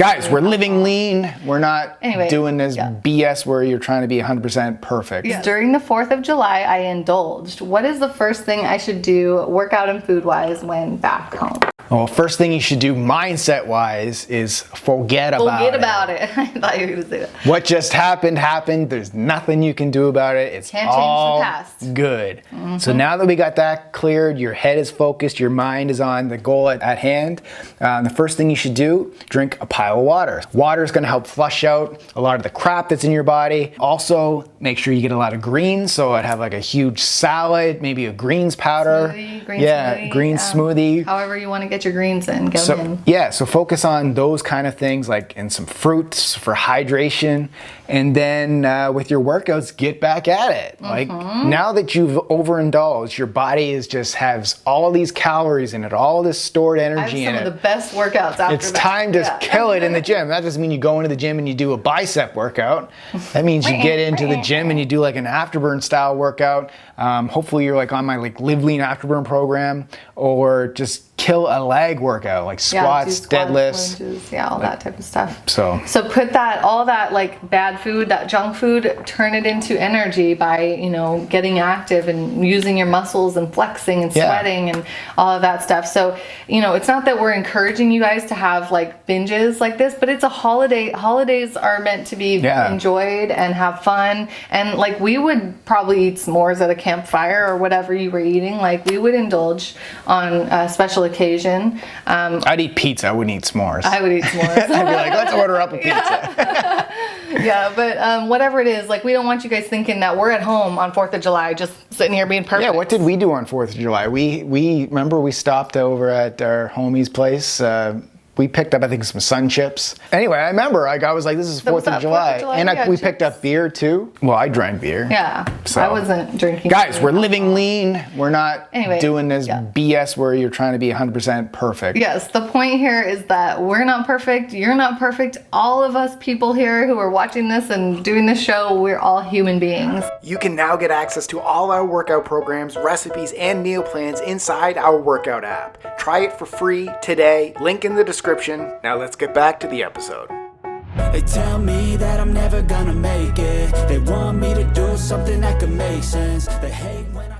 Guys, we're living lean. We're not doing this yeah. BS where you're trying to be 100% perfect. Yes. During the 4th of July, I indulged. What is the first thing I should do workout and food-wise when back home? Well, first thing you should do mindset-wise is forget about it. Forget about it. I thought you were going to say that. What just happened, happened. There's nothing you can do about it. It's Can't change all the past. good. So now that we got that cleared, your head is focused, your mind is on the goal at hand, the first thing you should do, drink a pile of water. Water is going to help flush out a lot of the crap that's in your body. Also, make sure you get a lot of greens. So I'd have like a huge salad, maybe a greens powder. Green smoothie. However you want to get your greens in, get them in. Yeah, so focus on those kind of things, like and some fruits for hydration. And then with your workouts, get back at it. Like now that you've overindulged, your body just has all these calories in it, all this stored energy in it. Some of the best workouts after It's time to kill it in the gym. That doesn't mean you go into the gym and you do a bicep workout. That means you get into the gym and you do like an afterburn style workout. Hopefully you're like on my like Live Lean afterburn program, or just kill a leg workout like squats, deadlifts, lunges, all that type of stuff. So put that, all that like bad food, that junk food, turn it into energy by, getting active and using your muscles and flexing and sweating and all of that stuff. So, it's not that we're encouraging you guys to have like binges like this, but it's a holiday. Holidays are meant to be enjoyed and have fun. And like we would probably eat s'mores at a campfire or whatever you were eating. Like we would indulge on a special occasion. I'd eat pizza. I wouldn't eat s'mores. I would eat s'mores. I'd be like, let's order up a pizza. But whatever it is, like we don't want you guys thinking that we're at home on 4th of July just sitting here being perfect. Yeah, what did we do on 4th of July? We remember we stopped over at our homie's place. We picked up, I think, some sun chips. Anyway, I remember I was like, this is 4th of July. And we picked up beer too. Well, I drank beer. Yeah, so. I wasn't drinking. Guys, we're living lean. We're not doing this BS where you're trying to be 100% perfect. Yes, the point here is that we're not perfect. You're not perfect. All of us people here who are watching this and doing this show, we're all human beings. You can now get access to all our workout programs, recipes, and meal plans inside our workout app. Try it for free today. Link in the description. Now let's get back to the episode. They tell me that I'm never gonna make it. They want me to do something that could make sense. They hate when I